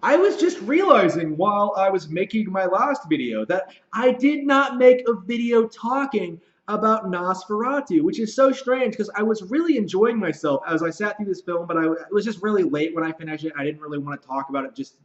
I was just realizing while I was making my last video that I did not make a video talking about Nosferatu, which is so strange because I was really enjoying myself as I sat through this film, but it was just really late when I finished it. I didn't really want to talk about it just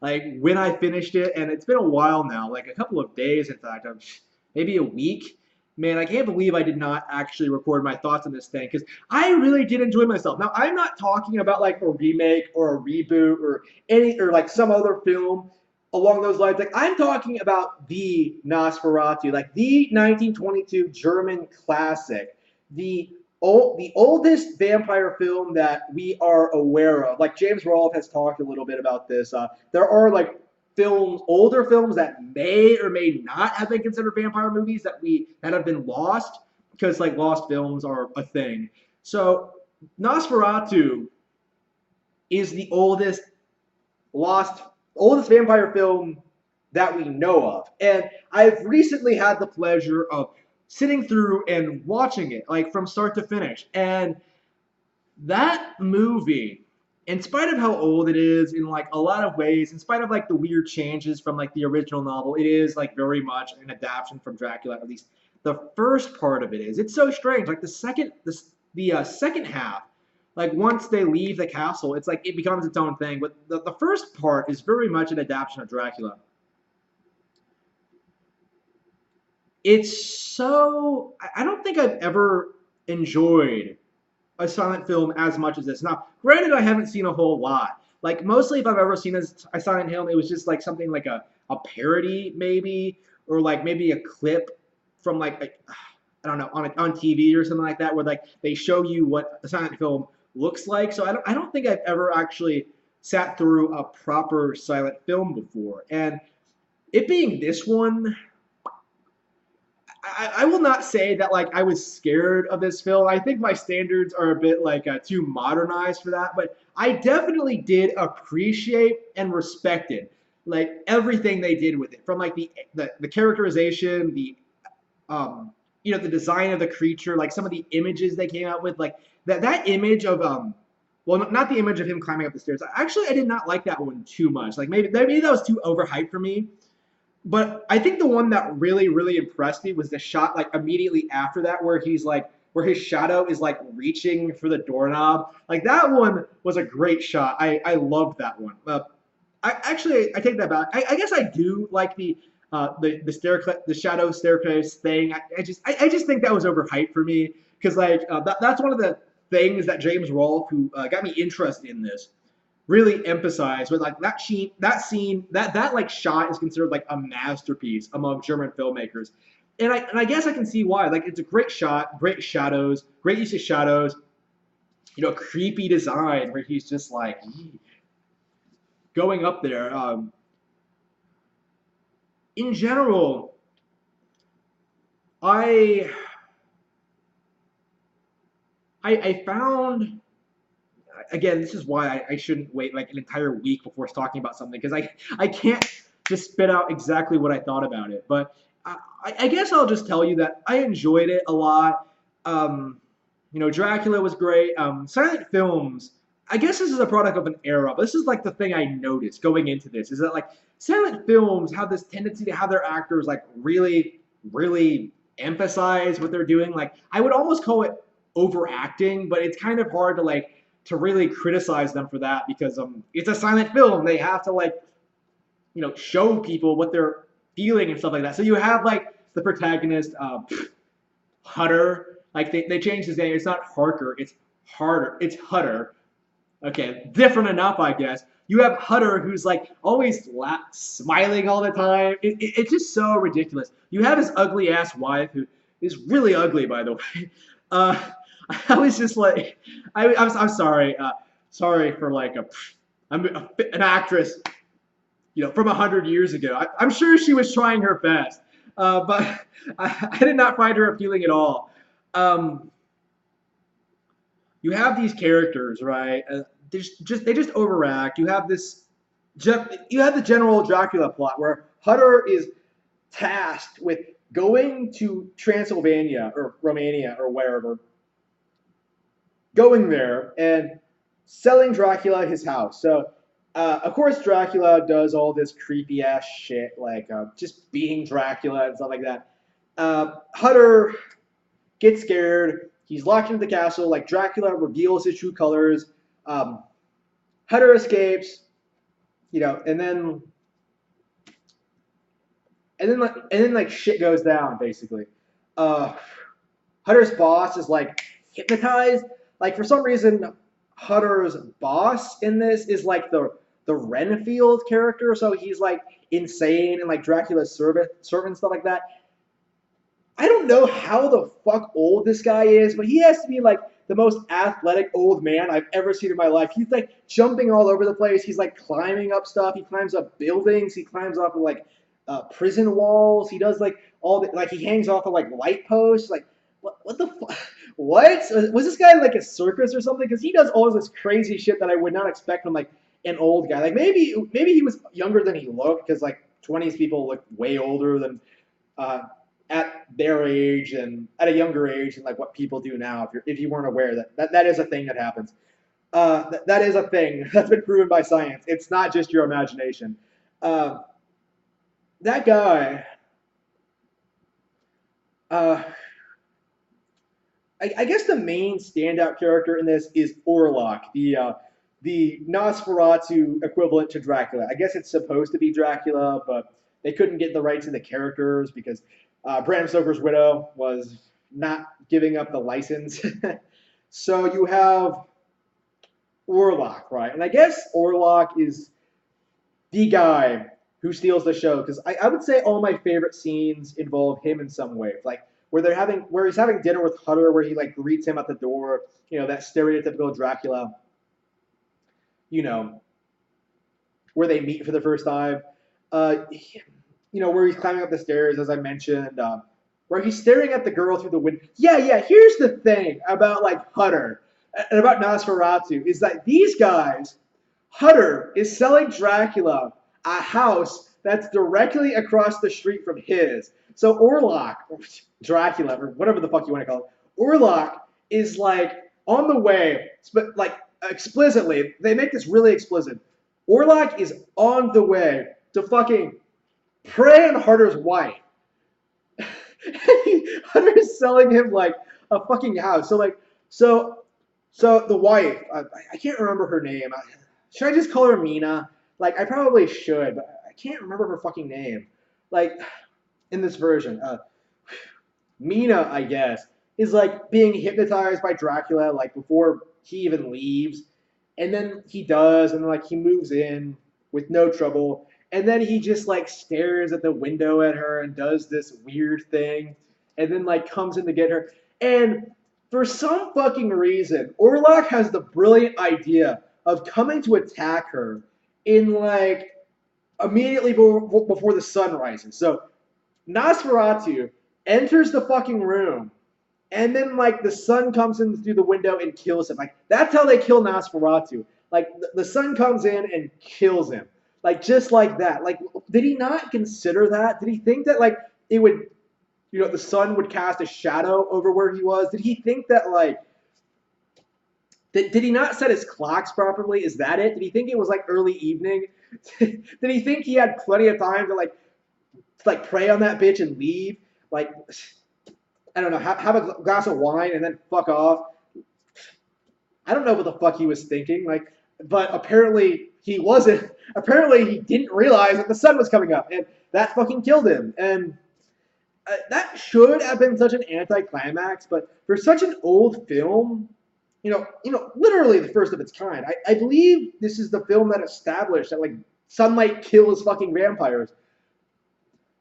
like when I finished it, and it's been a while now, like a couple of days, in fact, maybe a week. Man, I can't believe I did not actually record my thoughts on this thing because I really did enjoy myself. Now, I'm not talking about like a remake or a reboot or any or like some other film along those lines. Like I'm talking about the Nosferatu, like the 1922 German classic, the the oldest vampire film that we are aware of. Like James Rolfe has talked a little bit about this. There are like older films that may or may not have been considered vampire movies that have been lost because like lost films are a thing. So Nosferatu is the lost oldest vampire film that we know of. And I've recently had the pleasure of sitting through and watching it, like from start to finish. And that movie, in spite of how old it is in like a lot of ways, in spite of like the weird changes from like the original novel, it is like very much an adaptation from Dracula, at least the first part of it is. It's so strange. Like the second half, like once they leave the castle, it's like it becomes its own thing. But the first part is very much an adaptation of Dracula. It's so I don't think I've ever enjoyed a silent film as much as this. Now, granted, I haven't seen a whole lot. Like mostly, if I've ever seen a silent film, it was just like something like a parody, maybe, or like maybe a clip from like I don't know on TV or something like that, where like they show you what a silent film looks like. So I don't think I've ever actually sat through a proper silent film before, and it being this one, I will not say that like I was scared of this film. I think my standards are a bit like too modernized for that, but I definitely did appreciate and respected like everything they did with it, from like the characterization, the the design of the creature, like some of the images they came out with, like that image of well, not the image of him climbing up the stairs. Actually, I did not like that one too much. Like maybe that was too overhyped for me. But I think the one that really, really impressed me was the shot like immediately after that, where he's like, where his shadow is like reaching for the doorknob. Like that one was a great shot. I loved that one. I take that back. I guess I do like the shadow staircase thing. I just think that was overhyped for me because like that's one of the things that James Rolfe, who got me interested in this, really emphasize with like that like shot is considered like a masterpiece among German filmmakers. And I guess I can see why. Like it's a great shot, great shadows, great use of shadows, creepy design where he's just like going up there. In general, I I found, again, this is why I shouldn't wait like an entire week before talking about something because I can't just spit out exactly what I thought about it. But I guess I'll just tell you that I enjoyed it a lot. Dracula was great. Silent films. I guess this is a product of an era, but this is like the thing I noticed going into this is that like silent films have this tendency to have their actors like really, really emphasize what they're doing. Like I would almost call it overacting, but it's kind of hard to really criticize them for that because it's a silent film. They have to like show people what they're feeling and stuff like that. So you have like the protagonist Hutter. Like they changed his name. It's not Harker. It's Harder. It's Hutter. Okay, different enough, I guess. You have Hutter, who's like always smiling all the time. It's just so ridiculous. You have his ugly ass wife, who is really ugly, by the way. Uh, I was just like, I'm sorry, sorry for like I'm an actress, from 100 years ago. I'm sure she was trying her best, but I did not find her appealing at all. Um, you have these characters, right? They just overact. You have the general Dracula plot where Hutter is tasked with going to Transylvania or Romania or wherever, going there and selling Dracula his house. So Of course, Dracula does all this creepy ass shit, like just being Dracula and stuff like that. Hutter gets scared. He's locked into the castle. Like Dracula reveals his true colors. Um, Hutter escapes, and then shit goes down basically. Uh, Hutter's boss is like hypnotized. Like for some reason, Hutter's boss in this is like the Renfield character, so he's like insane and like Dracula's servant stuff like that. I don't know how the fuck old this guy is, but he has to be like the most athletic old man I've ever seen in my life. He's like jumping all over the place. He's like climbing up stuff. He climbs up buildings. He climbs up like prison walls. He does like all the like he hangs off of like light posts. Like what the fuck? What was this guy like a circus or something? Because he does all this crazy shit that I would not expect from like an old guy. Like maybe he was younger than he looked because like 20s people look way older than uh, at their age and at a younger age and like what people do now. If you weren't aware that is a thing that happens. That is a thing that's been proven by science. It's not just your imagination. Uh, that guy. Uh, I guess the main standout character in this is Orlok, the Nosferatu equivalent to Dracula. I guess it's supposed to be Dracula, but they couldn't get the rights to the characters because Bram Stoker's widow was not giving up the license. So you have Orlok, right? And I guess Orlok is the guy who steals the show because I would say all my favorite scenes involve him in some way. Like where he's having dinner with Hutter, where he like greets him at the door. That stereotypical Dracula. You know, where they meet for the first time. Uh, where he's climbing up the stairs, as I mentioned. Where he's staring at the girl through the window. Yeah, yeah. Here's the thing about like Hutter and about Nosferatu is that these guys, Hutter is selling Dracula a house that's directly across the street from his. So Orlok, or Dracula, or whatever the fuck you want to call it, Orlok is like on the way, but like explicitly, they make this really explicit. Orlok is on the way to fucking prey on Hutter's wife. Hutter is selling him like a fucking house. So the wife, I can't remember her name. Should I just call her Mina? Like I probably should, but I can't remember her fucking name. Like in this version, Mina, I guess, is like being hypnotized by Dracula like before he even leaves, and then he does, and like he moves in with no trouble, and then he just like stares at the window at her and does this weird thing, and then like comes in to get her, and for some fucking reason, Orlok has the brilliant idea of coming to attack her in like immediately before the sun rises. So Nosferatu enters the fucking room, and then like the sun comes in through the window and kills him. Like that's how they kill Nosferatu. Like the sun comes in and kills him. Like just like that. Like did he not consider that? Did he think that like it would, the sun would cast a shadow over where he was? Did he think that like did he not set his clocks properly? Is that it? Did he think it was like early evening? Did he think he had plenty of time to like prey on that bitch and leave? Like I don't know, have a glass of wine and then fuck off. I don't know what the fuck he was thinking. Like, but apparently he wasn't. Apparently he didn't realize that the sun was coming up, and that fucking killed him. And that should have been such an anticlimax. But for such an old film, literally the first of its kind. I believe this is the film that established that like sunlight kills fucking vampires.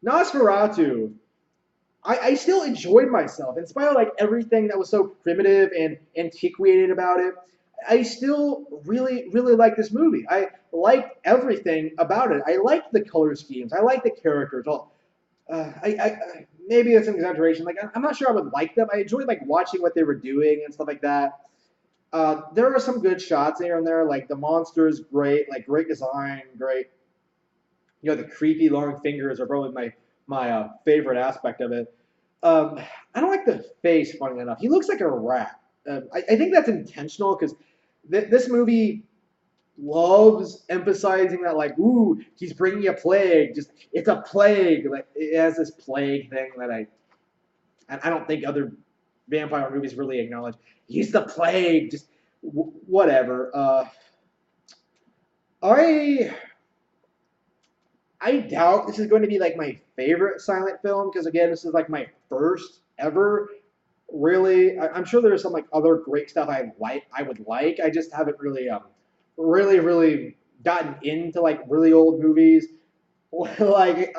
Nosferatu, I still enjoyed myself in spite of like everything that was so primitive and antiquated about it. I still really really like this movie. I liked everything about it. I liked the color schemes. I liked the characters. Well, maybe it's an exaggeration. Like I'm not sure I would like them. I enjoyed like watching what they were doing and stuff like that. There are some good shots here and there. Like the monsters, great. Like great design, great. The creepy long fingers are probably my favorite aspect of it. I don't like the face, funny enough. He looks like a rat. I think that's intentional because this movie, loves emphasizing that, like, ooh, he's bringing a plague. Just it's a plague. Like it has this plague thing that I don't think other vampire movies really acknowledge. He's the plague. Just whatever. I I doubt this is going to be like my favorite silent film because again, this is like my first ever. Really, I'm sure there's some like other great stuff I would like. I just haven't really really gotten into like really old movies. like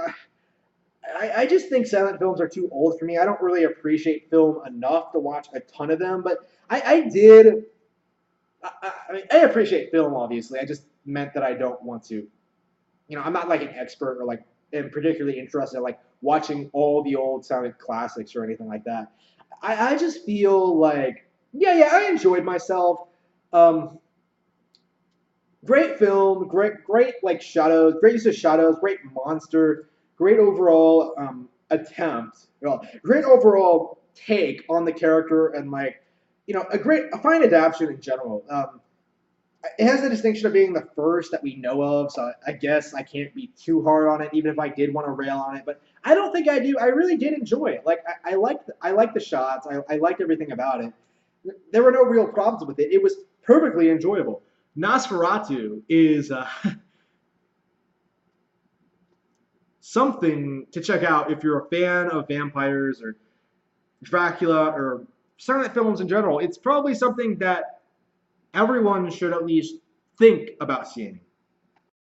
I just think silent films are too old for me. I don't really appreciate film enough to watch a ton of them, but I did. I mean, I appreciate film, obviously. I just meant that I don't want to. I'm not like an expert or like am particularly interested in like watching all the old silent classics or anything like that. I just feel like, yeah, I enjoyed myself. Um, Great film, great like shadows, great use of shadows, great monster, great overall attempt, well, great overall take on the character, and like a fine adaptation in general. It has the distinction of being the first that we know of, so I guess I can't be too hard on it, even if I did want to rail on it. But I don't think I do. I really did enjoy it. Like I liked the shots. I liked everything about it. There were no real problems with it. It was perfectly enjoyable. Nosferatu is something to check out if you're a fan of vampires or Dracula or silent films in general. It's probably something that everyone should at least think about seeing.